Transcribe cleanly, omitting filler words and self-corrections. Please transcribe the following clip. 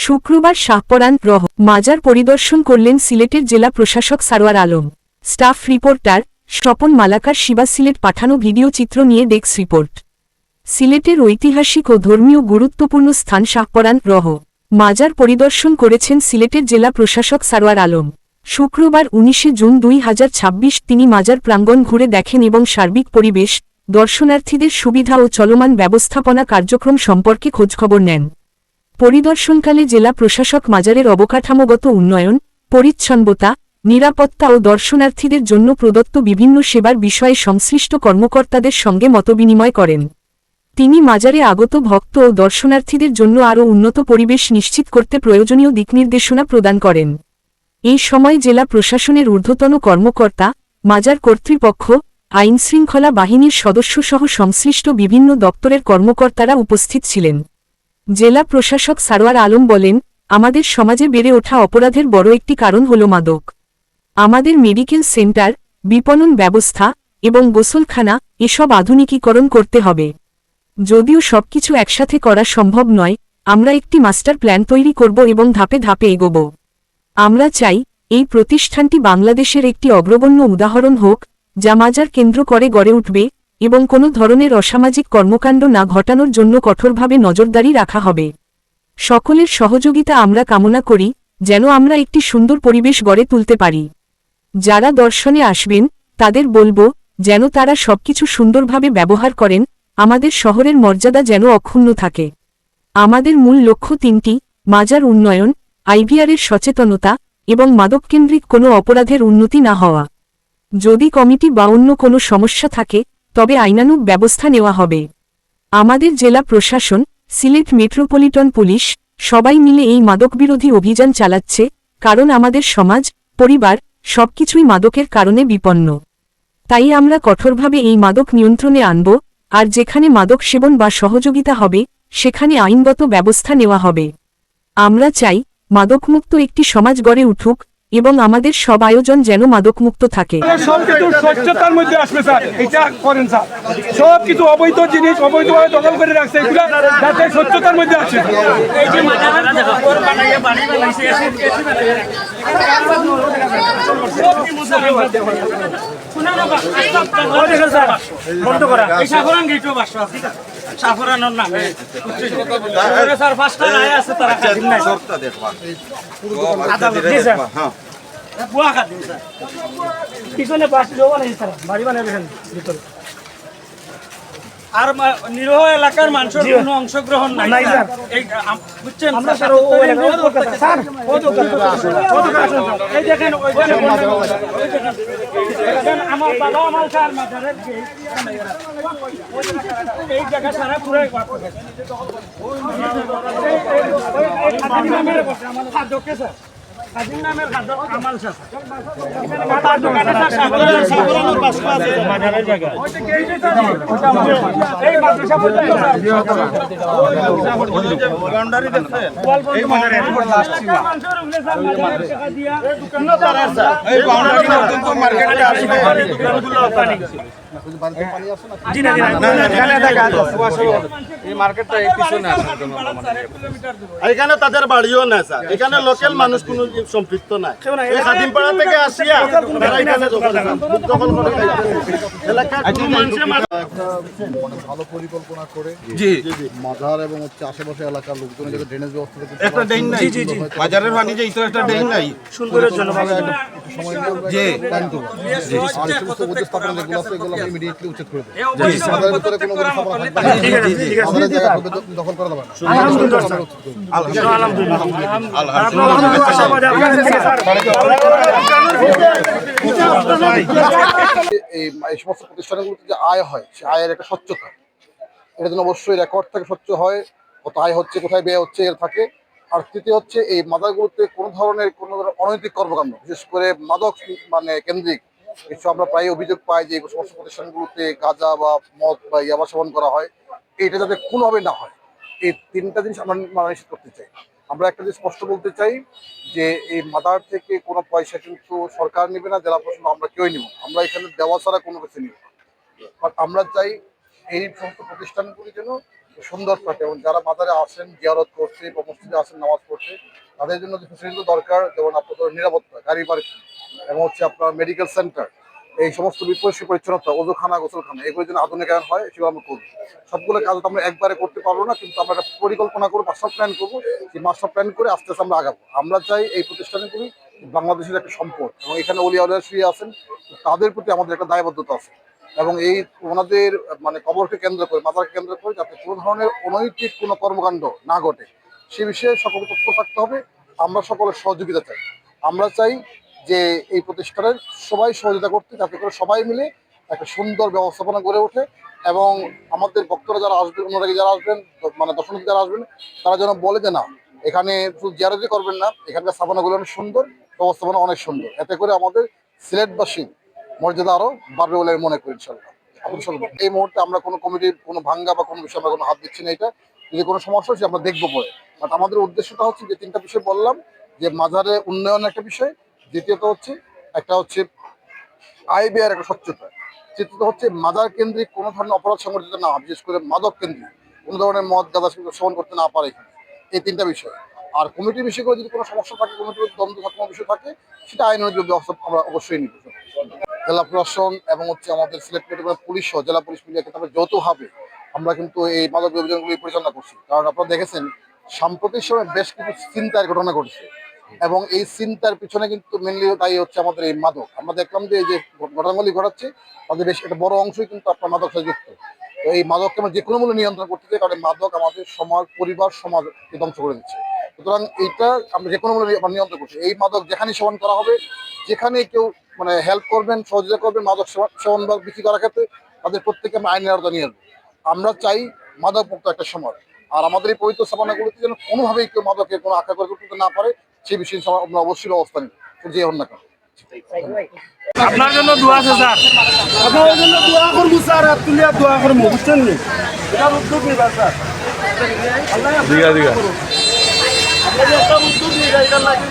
শুক্রবার শাহপরান রহ মাজার পরিদর্শন করলেন সিলেটের জেলা প্রশাসক সারোয়ার আলম। Staff reporter Swapan Malakar Shiba. সিলেট পাঠানো ভিডিও চিত্র নিয়ে ডেস্ক রিপোর্ট। সিলেটের ঐতিহাসিক ও ধর্মীয় গুরুত্বপূর্ণ স্থান শাহপরান রহ মাজার পরিদর্শন করেছেন সিলেটের জেলা প্রশাসক সারোয়ার আলম। শুক্রবার 19 জুন 2026 তিনি মাজার প্রাঙ্গণ ঘুরে দেখেন এবং সার্বিক পরিবেশ, দর্শনার্থীদের সুবিধা ও চলমান ব্যবস্থাপনা কার্যক্রম সম্পর্কে খোঁজখবর নেন। পরিদর্শনকালে জেলা প্রশাসক মাজারের অবকাঠামোগত উন্নয়ন, পরিচ্ছন্নতা, নিরাপত্তা ও দর্শনার্থীদের জন্য প্রদত্ত বিভিন্ন সেবার বিষয়ে সংশ্লিষ্ট কর্মকর্তাদের সঙ্গে মতবিনিময় করেন। তিনি মাজারে আগত ভক্ত ও দর্শনার্থীদের জন্য আরও উন্নত পরিবেশ নিশ্চিত করতে প্রয়োজনীয় দিকনির্দেশনা প্রদান করেন। এই সময় জেলা প্রশাসনের ঊর্ধ্বতন কর্মকর্তা, মাজার কর্তৃপক্ষ, আইনশৃঙ্খলা বাহিনীর সদস্যসহ সংশ্লিষ্ট বিভিন্ন দপ্তরের কর্মকর্তারা উপস্থিত ছিলেন। জেলা প্রশাসক সারোয়ার আলম বলেন, আমাদের সমাজে বেড়ে ওঠা অপরাধের বড় একটি কারণ হল মাদক। আমাদের মেডিকেল সেন্টার, বিপণন ব্যবস্থা এবং গোসলখানা এসব আধুনিকীকরণ করতে হবে। যদিও সবকিছু একসাথে করা সম্ভব নয়, আমরা একটি মাস্টার প্ল্যান তৈরি করব এবং ধাপে ধাপে এগোব। আমরা চাই এই প্রতিষ্ঠানটি বাংলাদেশের একটি অগ্রগণ্য উদাহরণ হোক, যা মাজার কেন্দ্র করে গড়ে উঠবে এবং কোনো ধরনের অসামাজিক কর্মকাণ্ড না ঘটানোর জন্য কঠোরভাবে নজরদারি রাখা হবে। সকলের সহযোগিতা আমরা কামনা করি, যেন আমরা একটি সুন্দর পরিবেশ গড়ে তুলতে পারি। যারা দর্শনে আসবেন তাদের বলবো, যেন তারা সবকিছু সুন্দরভাবে ব্যবহার করেন, আমাদের শহরের মর্যাদা যেন অক্ষুণ্ণ থাকে। আমাদের মূল লক্ষ্য তিনটি: মাজার উন্নয়ন, আইভিআরের সচেতনতা এবং মাদককেন্দ্রিক কোনো অপরাধের উন্নতি না হওয়া। যদি কমিটি বা অন্য কোনো সমস্যা থাকে তবে আইনানুগ ব্যবস্থা নেওয়া হবে। আমাদের জেলা প্রশাসন, সিলেট মেট্রোপলিটন পুলিশ সবাই মিলে এই মাদকবিরোধী অভিযান চালাচ্ছে, কারণ আমাদের সমাজ, পরিবার সবকিছুই মাদকের কারণে বিপন্ন। তাই আমরা কঠোরভাবে এই মাদক নিয়ন্ত্রণে আনব, আর যেখানে মাদক সেবন বা সহযোগিতা হবে সেখানে আইনগত ব্যবস্থা নেওয়া হবে। আমরা চাই মাদকমুক্ত একটি সমাজ গড়ে উঠুক এবং আমাদের সব আয়োজন যেন মাদকমুক্ত থাকে। সবকিছু স্বচ্ছতার মধ্যে আসবে স্যার, এটা করেন স্যার। সবকিছু অবৈধ জিনিস অবৈধভাবে দখল করে রাখছে, এগুলো যাতে স্বচ্ছতার মধ্যে আসে। বন্ধ করা সাফরানোর নামে স্যার পাঁচটা নাই আছে, তারা খাদিম নাই সবটা দেখবা আদালত দিছে বুয়া খাদিম স্যার পিছনে পাঁচ লোক নাই স্যার, বাড়ি বানাবেন ভিতরে। আর নিরহ এলাকার মানুষের কোনো অংশগ্রহণ নাই স্যার, এই বুঝছেন আমরা স্যার স্যার এই দেখেন আমার বাবা আমার স্যার মাজারের এই জায়গা সারা পুরো খাদ্যকে স্যার খাদিম নামের খাদ্য আমাল স্যার তার দোকানে স্যার সাগরের পাশে আছে মাজারের জায়গা এই মাদ্রাসা পর্যন্ত স্যার বাউন্ডারি দেখছেন এই মাজারের লাস্ট সীমা মানুষের উগলে স্যার মাজারের টাকা দিয়া দোকান তারা স্যার এই বাউন্ডারি পর্যন্ত মার্কেটে আসবে দোকানগুলো পানি জি না না এখানে দেখা আছে এই মার্কেটটা এই পিছনে আছে আর এখানে তাদের বাড়িও না স্যার, এখানে লোকাল মানুষ কোনো সম্পৃক্ত নাই। এই খাদিমপাড়া থেকে আসিয়া তারা এখানে দখল করে এলাকার ভালো পরিকল্পনা করে জি মাজার এবং আশেপাশে এলাকার লোকজনের যাতে ড্রেনেজ ব্যবস্থা একটা ড্রেন নাই, জি জি বাজারের পানি যে এটা একটা ড্রেন নাই, সুন্দরের জন্য সময় নিয়ে জি প্ল্যান করব। আর সমস্ত উপস্থাপনা যেগুলো আছে এগুলো ইমিডিয়েটলি উচ্ছেদ করে দেব। মাজারের ভিতরে কোনো উপস্থাপনা থাকবে না, ঠিক আছে ঠিক আছে, আমাদের জায়গা দখল করা যাবে না। আলহামদুলিল্লাহ এই সমস্ত প্রতিষ্ঠানগুলোতে যে আয় হয় সে আয়ের একটা স্বচ্ছতা, এটা যেন অবশ্যই রেকর্ড থাকে, স্বচ্ছ হয়, কত আয় হচ্ছে, কোথায় ব্যয় হচ্ছে এর থাকে। আর তৃতীয় হচ্ছে এই মাদকগুলোতে কোনো ধরনের অনৈতিক কর্মকাণ্ড, বিশেষ করে মাদক কেন্দ্রিক কিছু আমরা প্রায় অভিযোগ পাই যে সমস্ত প্রতিষ্ঠানগুলোতে গাঁজা বা মদ বা ইয়াবা সেবন করা হয়, এইটা যাতে কোনোভাবে না হয়। এই তিনটা জিনিস আমরা নিশ্চিত করতে চাই। আমরা একটা জিনিস স্পষ্ট বলতে চাই যে এই মাদার থেকে কোনো পয়সা কিন্তু সরকার নেবে না, জেলা প্রশাসন আমরা কেউই নিব, আমরা এখানে দেওয়া ছাড়া কোনো কিছু নিব। বাট আমরা চাই এই সমস্ত প্রতিষ্ঠানগুলি যেন সুন্দর থাকে এবং যারা মাজারে আসেন জিয়ারত করছে বা মসজিদে আসেন নামাজ পড়তে তাদের জন্য যে ফেসিলিটি দরকার, যেমন আপনাদের নিরাপত্তা, গাড়ি পার্কিং এবং হচ্ছে আপনার মেডিকেল সেন্টার, এই সমস্ত পরিষ্কার পরিচ্ছন্নতা, ওজুখানা, গোসলখানা, এগুলোর জন্য আধুনিকায়ন হয়, সেগুলো আমরা করবো। সবগুলো কাজ তো আমরা একবারে করতে পারবো না, কিন্তু আমরা একটা পরিকল্পনা করবো, মাস্টার প্ল্যান করবো। সেই মাস্টার প্ল্যান করে আস্তে আস্তে আমরা আগাবো। আমরা চাই এই প্রতিষ্ঠানগুলি বাংলাদেশের একটা সম্পদ এবং এখানে অলি আউলিয়া শুয়ে আছেন, তাদের প্রতি আমাদের একটা দায়বদ্ধতা আছে এবং এই ওনাদের মানে কবরকে কেন্দ্র করে, মাজারকে কেন্দ্র করে যাতে কোনো ধরনের অনৈতিক কোনো কর্মকাণ্ড না ঘটে সে বিষয়ে সকলকে তৎপর থাকতে হবে। আমরা সকলের সহযোগিতা চাই। আমরা চাই যে এই প্রতিষ্ঠানের সবাই সহযোগিতা করতে, যাতে করে সবাই মিলে একটা সুন্দর ব্যবস্থাপনা গড়ে ওঠে এবং আমাদের ভক্তরা যারা আসবেন, অন্যরা যারা আসবেন, মানে দর্শনার্থী যারা আসবেন, তারা যেন বলে যে না, এখানে শুধু জিয়ারতই করবেন না, এখানকার স্থাপনাগুলো অনেক সুন্দর, ব্যবস্থাপনা অনেক সুন্দর। এতে করে আমাদের সিলেটবাসীর মর্যাদা আরো বাড়বে বলে আমি মনে করি ইনশাল্লাহ। এই মুহূর্তে আমরা কোনো কমিটির কোনো ভাঙ্গা বা কোনো বিষয়ে আমরা কোনো হাত দিচ্ছি না। এটা যদি কোনো সমস্যা হচ্ছে আমরা দেখবো পরে, বাট আমাদের উদ্দেশ্যটা হচ্ছে যে তিনটা বিষয় বললাম, যে মাজারে উন্নয়ন একটা বিষয়, দ্বিতীয়ত হচ্ছে একটা হচ্ছে আয় ব্যয়ের একটা স্বচ্ছতা, তৃতীয়ত হচ্ছে মাজার কেন্দ্রিক কোনো ধরনের অপরাধ সংগঠিত না, বিশেষ করে মাদক কেন্দ্রিক কোনো ধরনের মদ গাঁজা সেবন করতে না পারে এখানে। এই তিনটা বিষয়। আর কমিটির বিষয় করে যদি কোনো সমস্যা থাকে, কমিটির দ্বন্দ্ব থাকে, কোনো বিষয় থাকে, সেটা আইনের ব্যবস্থা আমরা অবশ্যই নিব। জেলা প্রশাসন এবং হচ্ছে আমাদের সিলেট মেট্রোপলিটন পুলিশ সহ জেলা পুলিশ মিলিয়ে কিন্তু আমরা যৌথভাবে আমরা কিন্তু এই মাদক অভিযানগুলি পরিচালনা করছি। কারণ আপনারা দেখেছেন সাম্প্রতিক সময় বেশ কিছু ছিনতাইয়ের ঘটনা ঘটেছে এবং এই চিন্তার পিছনে কিন্তু মেনলি দায়ী হচ্ছে আমাদের এই মাদক। আমরা দেখলাম যে এই যে ঘটনাগুলি ঘটাচ্ছে তাদের বেশ একটা বড় অংশই কিন্তু আপনার মাদক সাথে যুক্ত। তো এই মাদককে আমরা যে কোনো মূল্যে নিয়ন্ত্রণ করতে চাই, কারণ মাদক আমাদের সমাজ, পরিবার, সমাজকে ধ্বংস করে দিচ্ছে। সুতরাং এইটা আমরা যে কোনো মূল্যে নিয়ন্ত্রণ করছি। এই মাদক যেখানে সেবন করা হবে, যেখানে কেউ মানে হেল্প করবেন, সহযোগিতা করবেন মাদক সেবন বা বিক্রি করার ক্ষেত্রে, তাদের প্রত্যেককে আমরা আইনের আওতায় নিয়ে আসবো। আমরা চাই মাদক মুক্ত একটা সমাজ। আর আমাদের এই পবিত্র স্থাপনাগুলোতে যেন কোনোভাবেই কেউ মাদকের কোনো আঁকা করে করতে না পারে, সেই বিষয়ে আমরা অবশ্যই ব্যবস্থা নিব, যে হন না কেন। আপনার জন্য দোয়া আছে স্যার, আপনার জন্য দোয়া করবো স্যার, আর তুলিয়া দোয়া করবো, বুঝছেন নি? এটা উদ্যোগ নিবা স্যার, দিঘা আপনার একটা উদ্যোগ নিয়ে এটা লাগে।